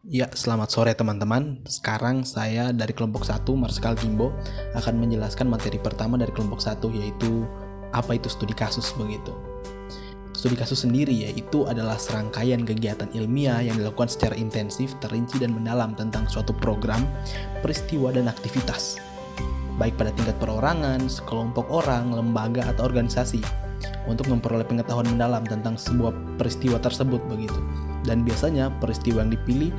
Ya, selamat sore teman-teman. Sekarang saya dari kelompok 1, Marskal Gimbo, akan menjelaskan materi pertama dari kelompok 1, yaitu apa itu studi kasus begitu. Studi kasus sendiri yaitu adalah serangkaian kegiatan ilmiah yang dilakukan secara intensif, terinci dan mendalam tentang suatu program, peristiwa dan aktivitas, baik pada tingkat perorangan, sekelompok orang, lembaga atau organisasi, untuk memperoleh pengetahuan mendalam tentang sebuah peristiwa tersebut begitu. Dan biasanya peristiwa yang dipilih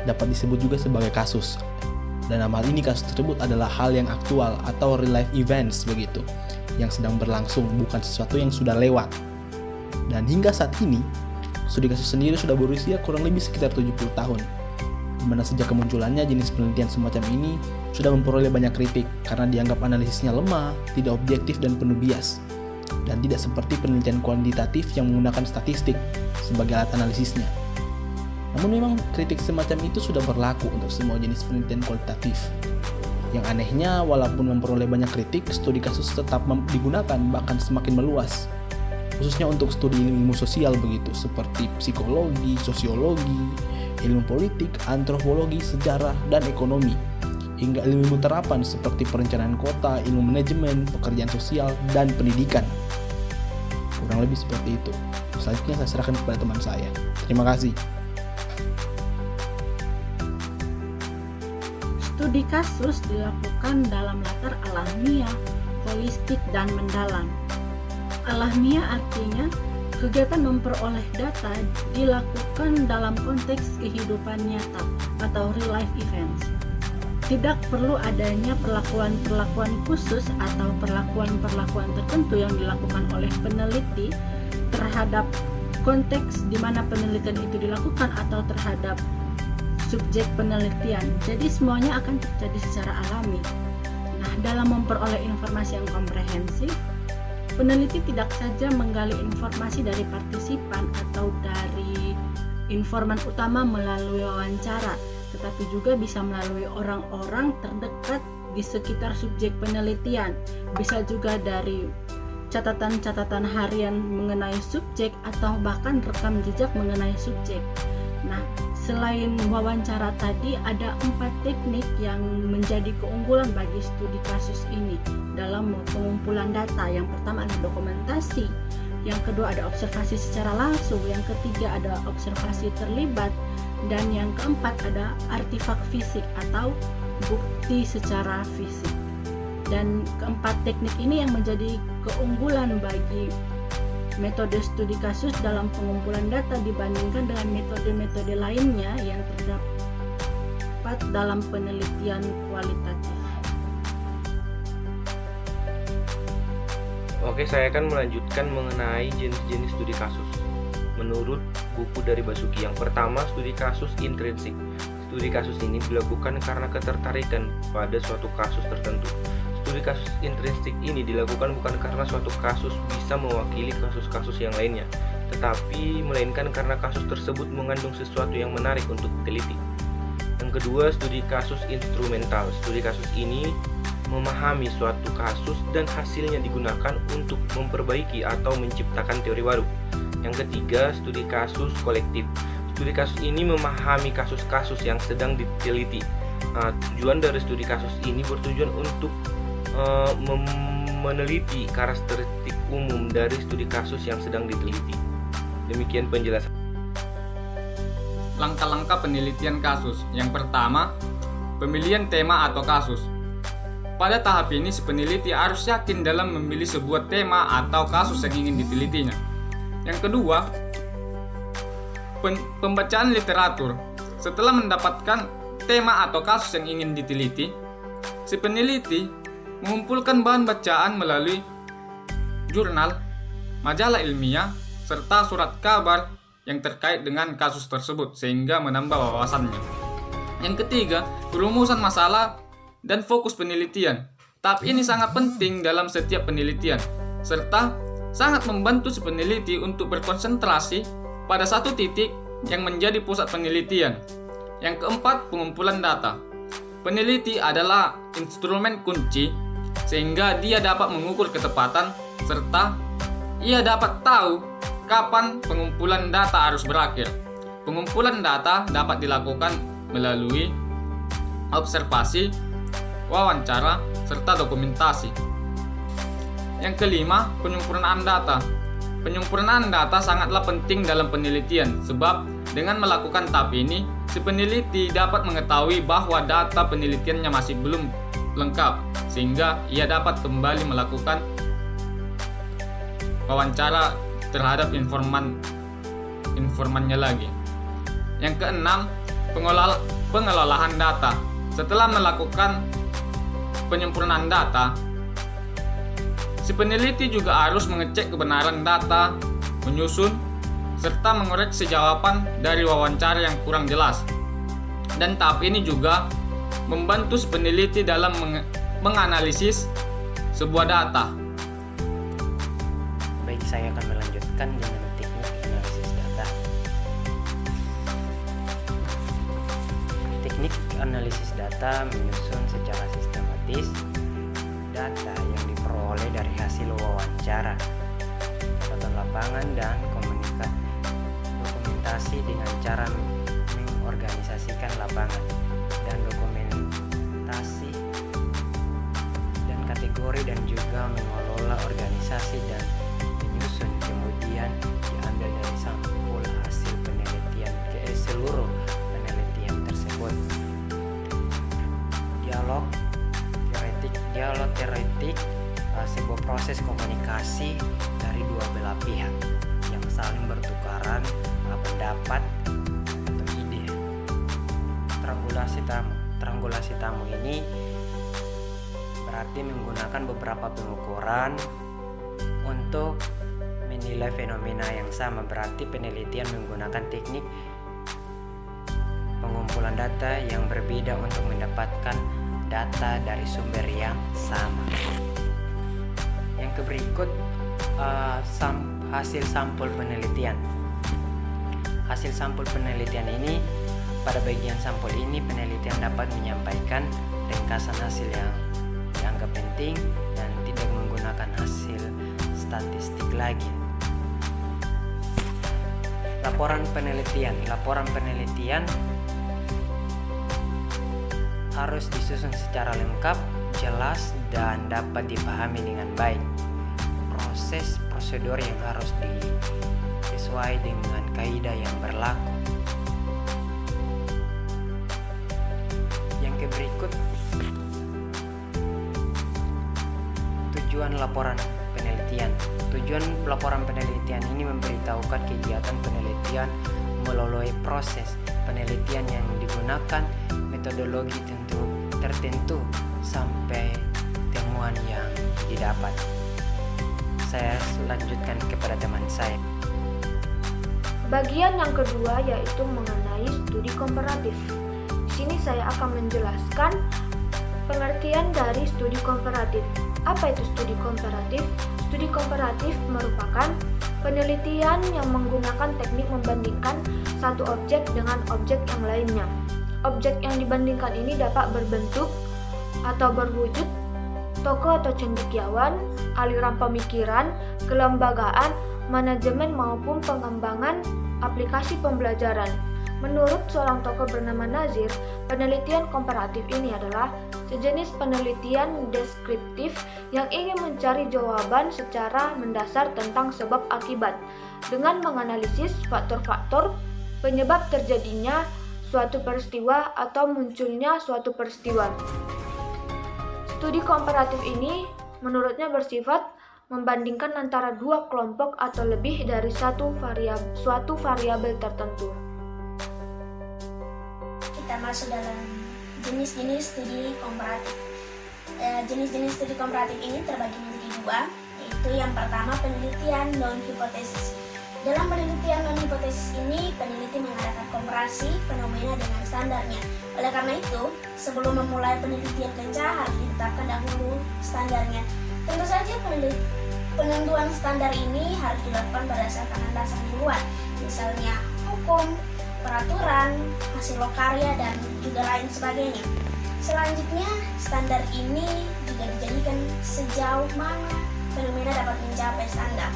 dapat disebut juga sebagai kasus. Dan dalam hal ini kasus tersebut adalah hal yang aktual atau real life events begitu, yang sedang berlangsung, bukan sesuatu yang sudah lewat. Dan hingga saat ini, studi kasus sendiri sudah berusia kurang lebih sekitar 70 tahun. Di mana sejak kemunculannya jenis penelitian semacam ini sudah memperoleh banyak kritik karena dianggap analisisnya lemah, tidak objektif dan penuh bias. Dan tidak seperti penelitian kuantitatif yang menggunakan statistik sebagai alat analisisnya. Namun memang kritik semacam itu sudah berlaku untuk semua jenis penelitian kualitatif. Yang anehnya, walaupun memperoleh banyak kritik, studi kasus tetap digunakan, bahkan semakin meluas. Khususnya untuk studi ilmu sosial begitu, seperti psikologi, sosiologi, ilmu politik, antropologi, sejarah, dan ekonomi. Hingga ilmu terapan seperti perencanaan kota, ilmu manajemen, pekerjaan sosial, dan pendidikan. Kurang lebih seperti itu. Selanjutnya saya serahkan kepada teman saya. Terima kasih. Studi kasus dilakukan dalam latar alamiah, holistik, dan mendalam. Alamiah artinya kegiatan memperoleh data dilakukan dalam konteks kehidupan nyata atau real life events. Tidak perlu adanya perlakuan-perlakuan khusus atau perlakuan-perlakuan tertentu yang dilakukan oleh peneliti terhadap konteks di mana penelitian itu dilakukan atau terhadap subjek penelitian. Jadi semuanya akan terjadi secara alami. Nah, dalam memperoleh informasi yang komprehensif, peneliti tidak saja menggali informasi dari partisipan atau dari informan utama melalui wawancara, tetapi juga bisa melalui orang-orang terdekat di sekitar subjek penelitian. Bisa juga dari catatan-catatan harian mengenai subjek atau bahkan rekam jejak mengenai subjek. Nah, selain wawancara tadi, ada 4 teknik yang menjadi keunggulan bagi studi kasus ini dalam pengumpulan data. Yang pertama adalah dokumentasi, yang kedua ada observasi secara langsung, yang ketiga ada observasi terlibat, dan yang keempat ada artefak fisik atau bukti secara fisik. Dan keempat teknik ini yang menjadi keunggulan bagi metode studi kasus dalam pengumpulan data dibandingkan dengan metode-metode lainnya yang terdapat dalam penelitian kualitatif. Oke, saya akan melanjutkan mengenai jenis-jenis studi kasus. Menurut buku dari Basuki, yang pertama studi kasus intrinsik. Studi kasus ini dilakukan karena ketertarikan pada suatu kasus tertentu. Studi kasus intrinsik ini dilakukan bukan karena suatu kasus bisa mewakili kasus-kasus yang lainnya, tetapi melainkan karena kasus tersebut mengandung sesuatu yang menarik untuk diteliti. Yang kedua, studi kasus instrumental. Studi kasus ini memahami suatu kasus dan hasilnya digunakan untuk memperbaiki atau menciptakan teori baru. Yang ketiga, studi kasus kolektif. Studi kasus ini memahami kasus-kasus yang sedang diteliti. Tujuan dari studi kasus ini bertujuan untuk meneliti karakteristik umum dari studi kasus yang sedang diteliti. Demikian penjelasan. Langkah-langkah penelitian kasus. Yang pertama, pemilihan tema atau kasus. Pada tahap ini, si peneliti harus yakin dalam memilih sebuah tema atau kasus yang ingin ditelitinya. Yang kedua, pembacaan literatur. Setelah mendapatkan tema atau kasus yang ingin diteliti, si peneliti mengumpulkan bahan bacaan melalui jurnal, majalah ilmiah, serta surat kabar yang terkait dengan kasus tersebut sehingga menambah wawasannya. Yang ketiga, perumusan masalah dan fokus penelitian. Tahap ini sangat penting dalam setiap penelitian, serta sangat membantu si peneliti untuk berkonsentrasi pada satu titik yang menjadi pusat penelitian. Yang keempat, pengumpulan data. Peneliti adalah instrumen kunci sehingga dia dapat mengukur ketepatan serta ia dapat tahu kapan pengumpulan data harus berakhir. Pengumpulan data dapat dilakukan melalui observasi, wawancara, serta dokumentasi. Yang kelima, penyempurnaan data. Penyempurnaan data sangatlah penting dalam penelitian, sebab dengan melakukan tahap ini, si peneliti dapat mengetahui bahwa data penelitiannya masih belum lengkap, sehingga ia dapat kembali melakukan wawancara terhadap informannya lagi. Yang keenam, pengelolaan data. Setelah melakukan penyempurnaan data, si peneliti juga harus mengecek kebenaran data, menyusun, serta mengoreksi jawaban dari wawancara yang kurang jelas. Dan tahap ini juga membantu si peneliti dalam menganalisis sebuah data. Baik, saya akan melanjutkan dengan teknik analisis data. Teknik analisis data menyusun secara sistematis data yang diperoleh dari hasil wawancara, catatan lapangan, dan dokumentasi dengan cara mengorganisasikan lapangan dan dokumentasi dan kategori, dan juga mengelola organisasi dan menyusun, kemudian diambil dari sampul hasil penelitian ke seluruh penelitian tersebut. Dialog teoretik sebuah proses komunikasi dari dua belah pihak yang saling bertukaran pendapat atau ide. Triangulasi tamu ini berarti menggunakan beberapa pengukuran untuk menilai fenomena yang sama. Berarti penelitian menggunakan teknik pengumpulan data yang berbeda untuk mendapatkan data dari sumber yang sama. Yang berikut hasil sampul penelitian. Hasil sampul penelitian ini, pada bagian sampul ini penelitian dapat menyampaikan ringkasan hasil yang dianggap penting dan tidak menggunakan hasil statistik lagi. Laporan penelitian harus disusun secara lengkap, jelas, dan dapat dipahami dengan baik. Prosedur yang harus sesuai dengan kaidah yang berlaku. Yang berikut, tujuan laporan penelitian. Tujuan laporan penelitian ini memberitahukan kegiatan penelitian melalui proses penelitian yang digunakan, metodologi tertentu, sampai temuan yang didapat. Saya lanjutkan kepada teman saya. Bagian yang kedua yaitu mengenai studi komparatif. Di sini saya akan menjelaskan pengertian dari studi komparatif. Apa itu studi komparatif? Studi komparatif merupakan penelitian yang menggunakan teknik membandingkan satu objek dengan objek yang lainnya. Objek yang dibandingkan ini dapat berbentuk atau berwujud tokoh atau cendekiawan, aliran pemikiran, kelembagaan, manajemen maupun pengembangan aplikasi pembelajaran. Menurut seorang tokoh bernama Nazir, penelitian komparatif ini adalah sejenis penelitian deskriptif yang ingin mencari jawaban secara mendasar tentang sebab akibat dengan menganalisis faktor-faktor penyebab terjadinya suatu peristiwa atau munculnya suatu peristiwa. Studi komparatif ini menurutnya bersifat membandingkan antara dua kelompok atau lebih dari suatu variabel tertentu. Kita masuk dalam jenis-jenis studi komparatif. Jenis-jenis studi komparatif ini terbagi menjadi dua, yaitu yang pertama penelitian non-hipotesis. Dalam penelitian non-hipotesis ini, peneliti mengadakan komparasi fenomena dengan standarnya. Oleh karena itu, sebelum memulai penelitian kenca harus ditetapkan dahulu standarnya. Tentu saja penentuan standar ini harus dilakukan berdasarkan landasan yang kuat, misalnya hukum, peraturan, hasil lokarya, dan juga lain sebagainya. Selanjutnya, standar ini juga dijadikan sejauh mana fenomena dapat mencapai standar.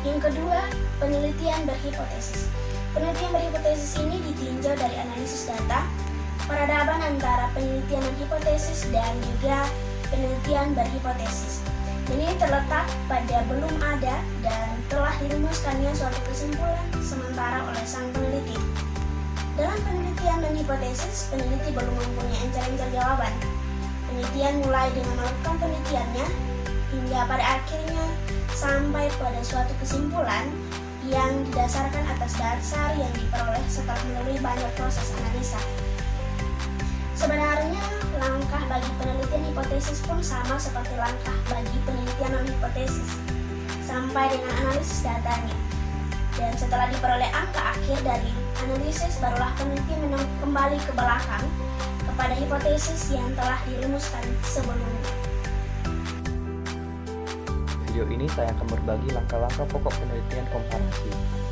Yang kedua, penelitian berhipotesis. Penelitian berhipotesis ini data, peradaban antara penelitian dan hipotesis, dan juga penelitian berhipotesis. Dan ini terletak pada belum ada dan telah dirumuskannya suatu kesimpulan sementara oleh sang peneliti. Dalam penelitian dan hipotesis, peneliti belum mempunyai encer-encer jawaban. Penelitian mulai dengan melakukan penelitiannya hingga pada akhirnya sampai pada suatu kesimpulan yang didasarkan atas dasar yang diperoleh setelah melalui banyak proses analisa. Sebenarnya langkah bagi penelitian hipotesis pun sama seperti langkah bagi penelitian non-hipotesis, sampai dengan analisis datanya. Dan setelah diperoleh angka akhir dari analisis, barulah peneliti kembali ke belakang kepada hipotesis yang telah dirumuskan sebelumnya. Video ini saya akan berbagi langkah-langkah pokok penelitian komparasi.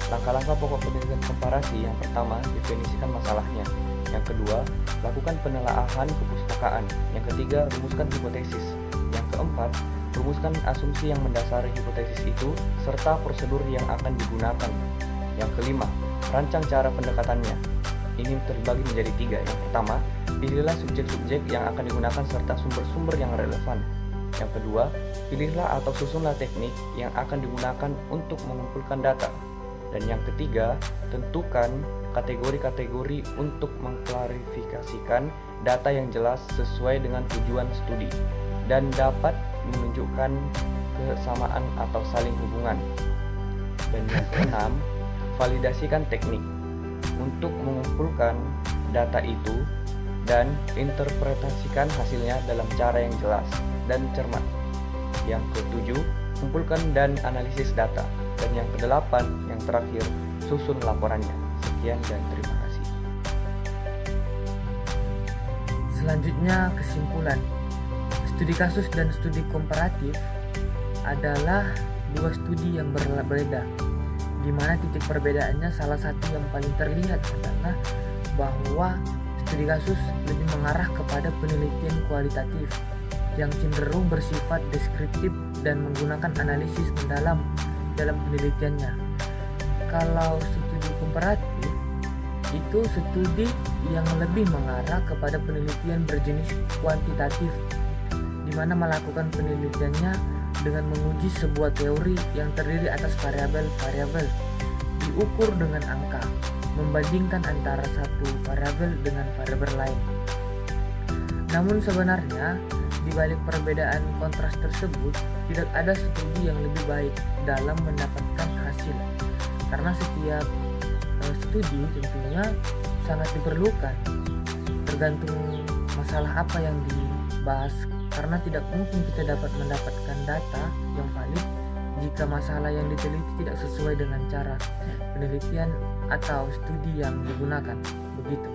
Langkah-langkah pokok penelitian komparasi: yang pertama, definisikan masalahnya. Yang kedua, lakukan penelaahan kepustakaan. Yang ketiga, rumuskan hipotesis. Yang keempat, rumuskan asumsi yang mendasari hipotesis itu serta prosedur yang akan digunakan. Yang kelima, rancang cara pendekatannya. Ini terbagi menjadi 3. Yang pertama, pilihlah subjek-subjek yang akan digunakan serta sumber-sumber yang relevan. Yang kedua, pilihlah atau susunlah teknik yang akan digunakan untuk mengumpulkan data. Dan yang ketiga, tentukan kategori-kategori untuk mengklarifikasikan data yang jelas sesuai dengan tujuan studi dan dapat menunjukkan kesamaan atau saling hubungan. Dan yang keenam, validasikan teknik untuk mengumpulkan data itu dan interpretasikan hasilnya dalam cara yang jelas dan cermat. Yang ketujuh, kumpulkan dan analisis data. Dan yang kedelapan, yang terakhir, susun laporannya. Sekian dan terima kasih. Selanjutnya, kesimpulan. Studi kasus dan studi komparatif adalah dua studi yang berbeda, di mana titik perbedaannya salah satu yang paling terlihat adalah bahwa studi kasus lebih mengarah kepada penelitian kualitatif yang cenderung bersifat deskriptif dan menggunakan analisis mendalam dalam penelitiannya. Kalau studi komparatif itu studi yang lebih mengarah kepada penelitian berjenis kuantitatif, di mana melakukan penelitiannya dengan menguji sebuah teori yang terdiri atas variabel-variabel diukur dengan angka, membandingkan antara satu variabel dengan variabel lain. Namun sebenarnya di balik perbedaan kontras tersebut tidak ada studi yang lebih baik dalam mendapatkan hasil, karena setiap studi tentunya sangat diperlukan tergantung masalah apa yang dibahas, karena tidak mungkin kita dapat mendapatkan data yang valid jika masalah yang diteliti tidak sesuai dengan cara penelitian atau studi yang digunakan. Begitu.